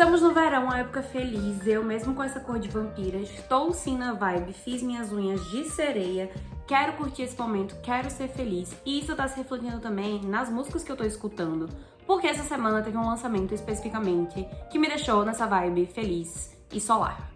Estamos no verão, uma época feliz, eu mesmo com essa cor de vampira, estou sim na vibe, fiz minhas unhas de sereia, quero curtir esse momento, quero ser feliz. E isso tá se refletindo também nas músicas que eu tô escutando, porque essa semana teve um lançamento especificamente que me deixou nessa vibe feliz e solar.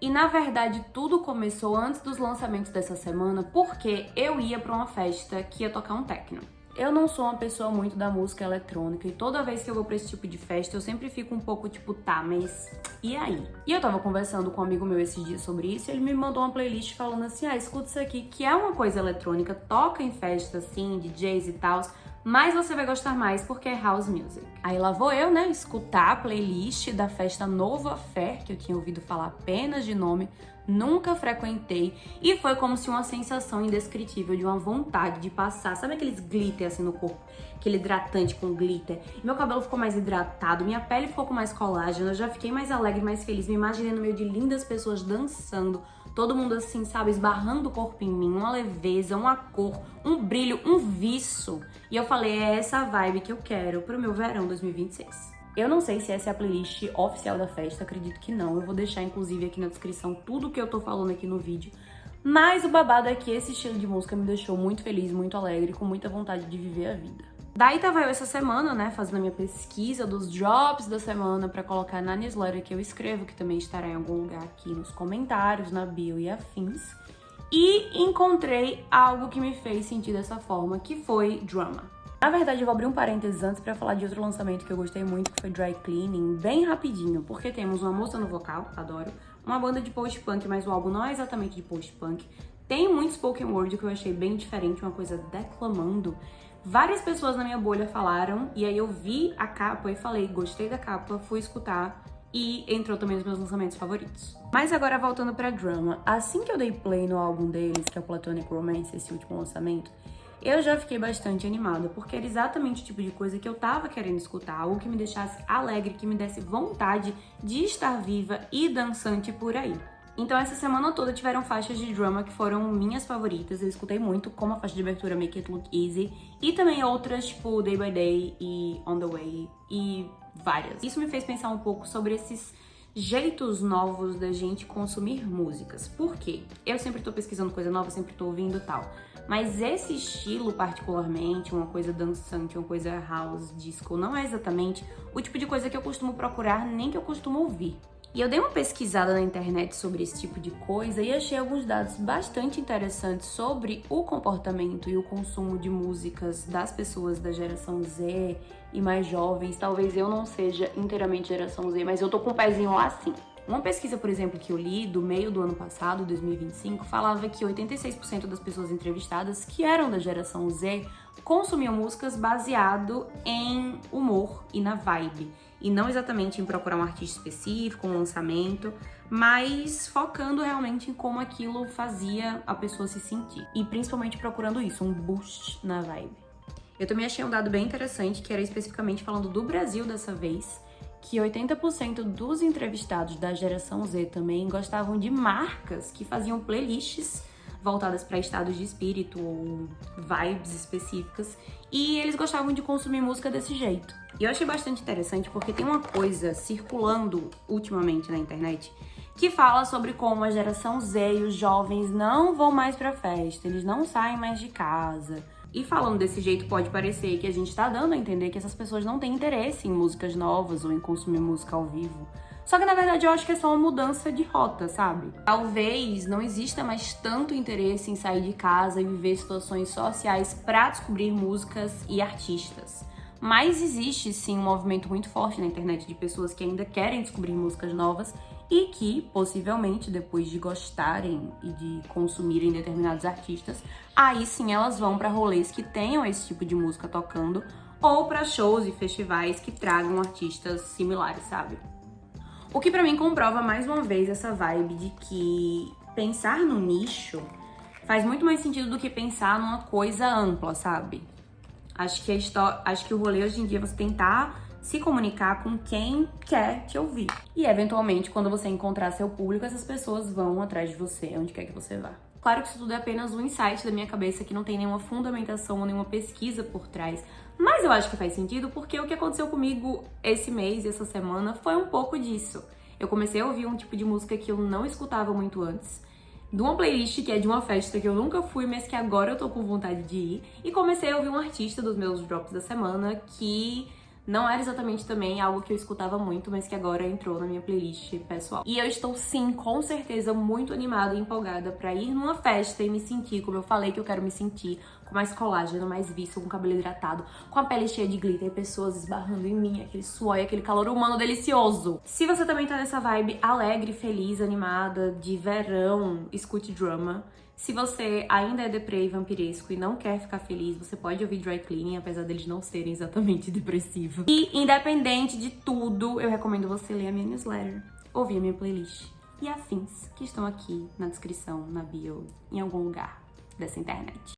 E na verdade tudo começou antes dos lançamentos dessa semana, porque eu ia pra uma festa que ia tocar um techno. Eu não sou uma pessoa muito da música eletrônica e toda vez que eu vou pra esse tipo de festa eu sempre fico um pouco tipo, tá, mas e aí? E eu tava conversando com um amigo meu esses dias sobre isso e ele me mandou uma playlist falando assim, escuta isso aqui, que é uma coisa eletrônica, toca em festa assim, DJs e tal, mas você vai gostar mais porque é house music. Aí lá vou eu, né, escutar a playlist da festa Nova Fair, que eu tinha ouvido falar apenas de nome, nunca frequentei, e foi como se uma sensação indescritível de uma vontade de passar, sabe aqueles glitter assim no corpo? Aquele hidratante com glitter. Meu cabelo ficou mais hidratado, minha pele ficou com mais colágeno, eu já fiquei mais alegre, mais feliz, me imaginei no meio de lindas pessoas dançando, todo mundo assim, sabe, esbarrando o corpo em mim, uma leveza, uma cor, um brilho, um viço. E eu falei, é essa vibe que eu quero pro meu verão 2026. Eu não sei se essa é a playlist oficial da festa, acredito que não. Eu vou deixar, inclusive, aqui na descrição tudo que eu tô falando aqui no vídeo. Mas o babado é que esse estilo de música me deixou muito feliz, muito alegre, com muita vontade de viver a vida. Daí tava eu essa semana, né, fazendo a minha pesquisa dos drops da semana pra colocar na newsletter que eu escrevo, que também estará em algum lugar aqui nos comentários, na bio e afins. E encontrei algo que me fez sentir dessa forma, que foi Drama. Na verdade, eu vou abrir um parênteses antes pra falar de outro lançamento que eu gostei muito, que foi Dry Cleaning, bem rapidinho, porque temos uma moça no vocal, adoro, uma banda de post-punk, mas o álbum não é exatamente de post-punk, tem muito spoken word que eu achei bem diferente, uma coisa declamando. Várias pessoas na minha bolha falaram, e aí eu vi a capa e falei, gostei da capa, fui escutar, e entrou também nos meus lançamentos favoritos. Mas agora voltando pra Drama, assim que eu dei play no álbum deles, que é o Platonic Romance, esse último lançamento, eu já fiquei bastante animada, porque era exatamente o tipo de coisa que eu tava querendo escutar, algo que me deixasse alegre, que me desse vontade de estar viva e dançante por aí. Então essa semana toda tiveram faixas de Drama que foram minhas favoritas, eu escutei muito, como a faixa de abertura Make It Look Easy, e também outras tipo Day by Day e On The Way, e várias. Isso me fez pensar um pouco sobre esses jeitos novos da gente consumir músicas. Por quê? Eu sempre tô pesquisando coisa nova, sempre tô ouvindo e tal. Mas esse estilo particularmente, uma coisa dançante, uma coisa house, disco, não é exatamente o tipo de coisa que eu costumo procurar, nem que eu costumo ouvir. E eu dei uma pesquisada na internet sobre esse tipo de coisa e achei alguns dados bastante interessantes sobre o comportamento e o consumo de músicas das pessoas da geração Z e mais jovens. Talvez eu não seja inteiramente geração Z, mas eu tô com um pezinho lá sim. Uma pesquisa, por exemplo, que eu li do meio do ano passado, 2025, falava que 86% das pessoas entrevistadas que eram da geração Z consumiam músicas baseado em humor e na vibe. E não exatamente em procurar um artista específico, um lançamento, mas focando realmente em como aquilo fazia a pessoa se sentir. E principalmente procurando isso, um boost na vibe. Eu também achei um dado bem interessante, que era especificamente falando do Brasil dessa vez, que 80% dos entrevistados da geração Z também gostavam de marcas que faziam playlists voltadas para estados de espírito ou vibes específicas, e eles gostavam de consumir música desse jeito. E eu achei bastante interessante porque tem uma coisa circulando ultimamente na internet que fala sobre como a geração Z e os jovens não vão mais pra festa, eles não saem mais de casa. E falando desse jeito, pode parecer que a gente tá dando a entender que essas pessoas não têm interesse em músicas novas ou em consumir música ao vivo. Só que na verdade eu acho que é só uma mudança de rota, sabe? Talvez não exista mais tanto interesse em sair de casa e viver situações sociais pra descobrir músicas e artistas. Mas existe sim um movimento muito forte na internet de pessoas que ainda querem descobrir músicas novas e que, possivelmente, depois de gostarem e de consumirem determinados artistas, aí sim elas vão pra rolês que tenham esse tipo de música tocando ou pra shows e festivais que tragam artistas similares, sabe? O que pra mim comprova mais uma vez essa vibe de que pensar no nicho faz muito mais sentido do que pensar numa coisa ampla, sabe? Acho que o rolê hoje em dia é você tentar se comunicar com quem quer te ouvir. E, eventualmente, quando você encontrar seu público, essas pessoas vão atrás de você, onde quer que você vá. Claro que isso tudo é apenas um insight da minha cabeça, que não tem nenhuma fundamentação ou nenhuma pesquisa por trás, Mas eu acho que faz sentido porque o que aconteceu comigo esse mês e essa semana foi um pouco disso. Eu comecei a ouvir um tipo de música que eu não escutava muito antes, de uma playlist que é de uma festa que eu nunca fui, mas que agora eu tô com vontade de ir, e comecei a ouvir um artista dos meus drops da semana que não era exatamente também algo que eu escutava muito, mas que agora entrou na minha playlist pessoal. E eu estou sim, com certeza, muito animada e empolgada pra ir numa festa e me sentir como eu falei que eu quero me sentir, com mais colágeno, mais visto, com o cabelo hidratado, com a pele cheia de glitter e pessoas esbarrando em mim, aquele suor e aquele calor humano delicioso. Se você também tá nessa vibe alegre, feliz, animada, de verão, escute drama. Se você ainda é deprê e vampiresco e não quer ficar feliz, você pode ouvir Dry Cleaning, apesar deles não serem exatamente depressivos. E, independente de tudo, eu recomendo você ler a minha newsletter, ouvir a minha playlist e afins, que estão aqui na descrição, na bio, em algum lugar dessa internet.